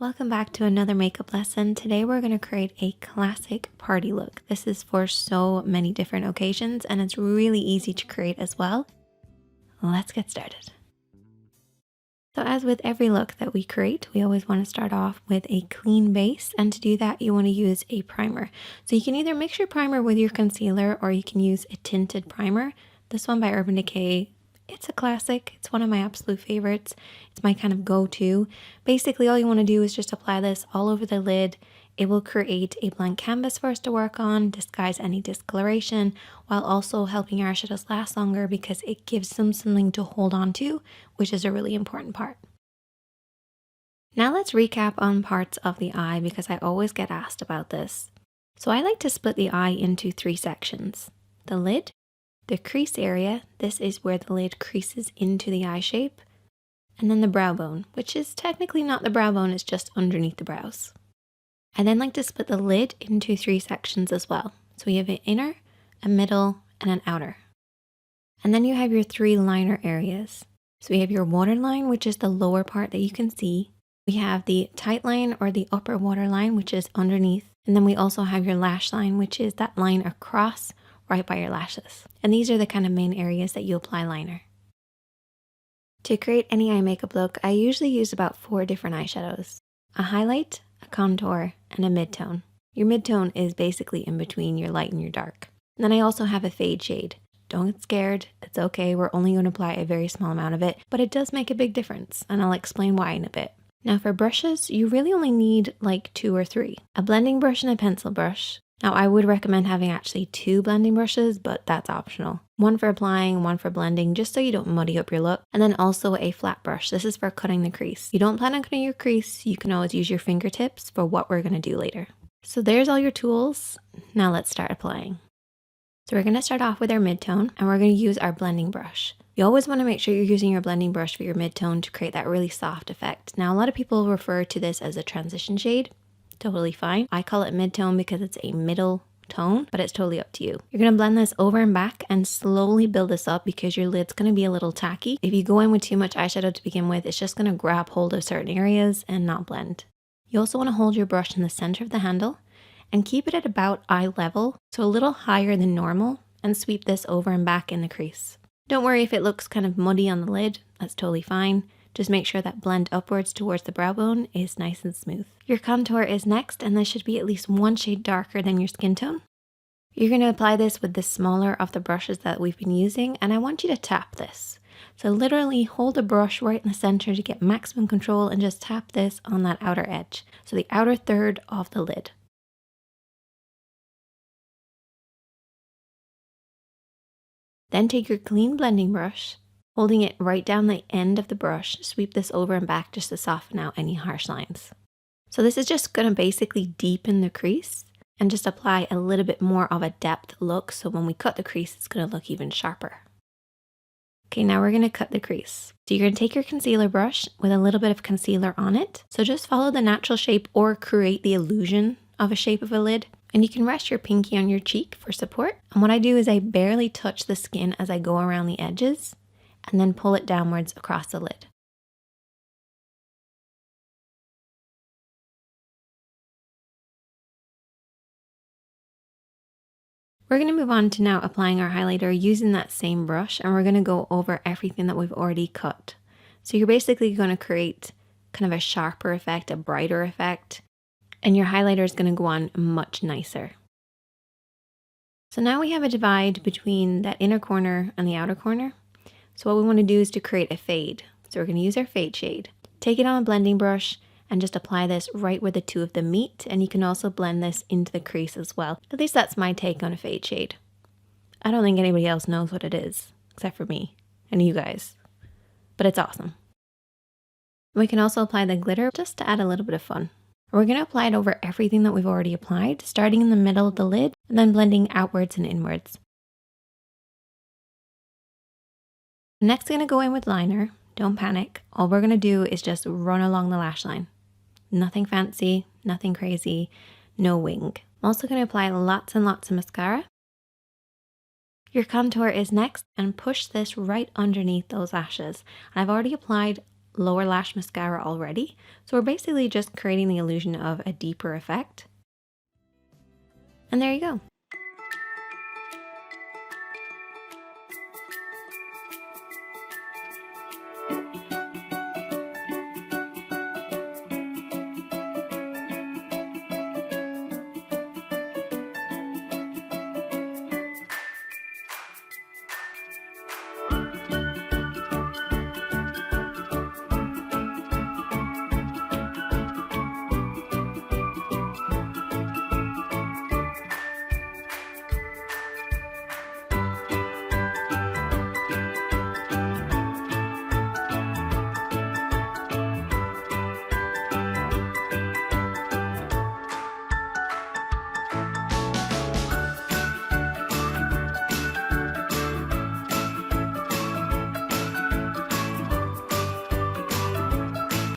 Welcome back to another makeup lesson. Today we're going to create a classic party look. This is for so many different occasions and it's really easy to create as well. Let's get started. So as with every look that we create, we always want to start off with a clean base, and to do that you want to use a primer. So you can either mix your primer with your concealer or you can use a tinted primer. This one by Urban Decay, it's a classic. It's one of my absolute favorites. It's my kind of go-to. Basically all you want to do is just apply this all over the lid. It will create a blank canvas for us to work on, disguise any discoloration, while also helping our eyeshadows last longer because it gives them something to hold on to, which is a really important part. Now let's recap on parts of the eye because I always get asked about this. So I like to split the eye into 3 sections. The lid, the crease area, this is where the lid creases into the eye shape, and then the brow bone, which is technically not the brow bone, it's just underneath the brows. I then like to split the lid into 3 sections as well. So we have an inner, a middle, and an outer. And then you have your 3 liner areas. So we have your waterline, which is the lower part that you can see. We have the tight line or the upper waterline, which is underneath. And then we also have your lash line, which is that line across right by your lashes. And these are the kind of main areas that you apply liner. To create any eye makeup look, I usually use about 4 different eyeshadows. A highlight, a contour, and a mid-tone. Your mid-tone is basically in between your light and your dark. And then I also have a fade shade. Don't get scared, it's okay, we're only going to apply a very small amount of it, but it does make a big difference, and I'll explain why in a bit. Now for brushes, you really only need like 2 or 3. A blending brush and a pencil brush. Now I would recommend having actually 2 blending brushes, but that's optional. One for applying, one for blending, just so you don't muddy up your look. And then also a flat brush. This is for cutting the crease. You don't plan on cutting your crease, you can always use your fingertips for what we're going to do later. So there's all your tools. Now let's start applying. So we're going to start off with our mid-tone and we're going to use our blending brush. You always want to make sure you're using your blending brush for your mid-tone to create that really soft effect. Now a lot of people refer to this as a transition shade. Totally fine. I call it mid-tone because it's a middle tone, but it's totally up to you. You're going to blend this over and back and slowly build this up because your lid's going to be a little tacky. If you go in with too much eyeshadow to begin with, it's just going to grab hold of certain areas and not blend. You also want to hold your brush in the center of the handle and keep it at about eye level, so a little higher than normal, and sweep this over and back in the crease. Don't worry if it looks kind of muddy on the lid, that's totally fine. Just make sure that blend upwards towards the brow bone is nice and smooth. Your contour is next, and this should be at least 1 shade darker than your skin tone. You're going to apply this with the smaller of the brushes that we've been using, and I want you to tap this. So literally hold the brush right in the center to get maximum control and just tap this on that outer edge. So the outer third of the lid. Then take your clean blending brush, holding it right down the end of the brush, sweep this over and back just to soften out any harsh lines. So this is just going to basically deepen the crease and just apply a little bit more of a depth look, so when we cut the crease it's going to look even sharper. Okay, now we're going to cut the crease. So you're going to take your concealer brush with a little bit of concealer on it. So just follow the natural shape or create the illusion of a shape of a lid. And you can rest your pinky on your cheek for support. And what I do is I barely touch the skin as I go around the edges and then pull it downwards across the lid. We're going to move on to now applying our highlighter using that same brush, and we're going to go over everything that we've already cut. So you're basically going to create kind of a sharper effect, a brighter effect, and your highlighter is going to go on much nicer. So now we have a divide between that inner corner and the outer corner. So what we want to do is to create a fade. So we're going to use our fade shade. Take it on a blending brush and just apply this right where the 2 of them meet, and you can also blend this into the crease as well. At least that's my take on a fade shade. I don't think anybody else knows what it is, except for me and you guys, but it's awesome. We can also apply the glitter just to add a little bit of fun. We're going to apply it over everything that we've already applied, starting in the middle of the lid and then blending outwards and inwards. Next, I'm going to go in with liner. Don't panic. All we're going to do is just run along the lash line. Nothing fancy, nothing crazy, no wing. I'm also going to apply lots and lots of mascara. Your contour is next, and push this right underneath those lashes. I've already applied lower lash mascara already. So we're basically just creating the illusion of a deeper effect. And there you go.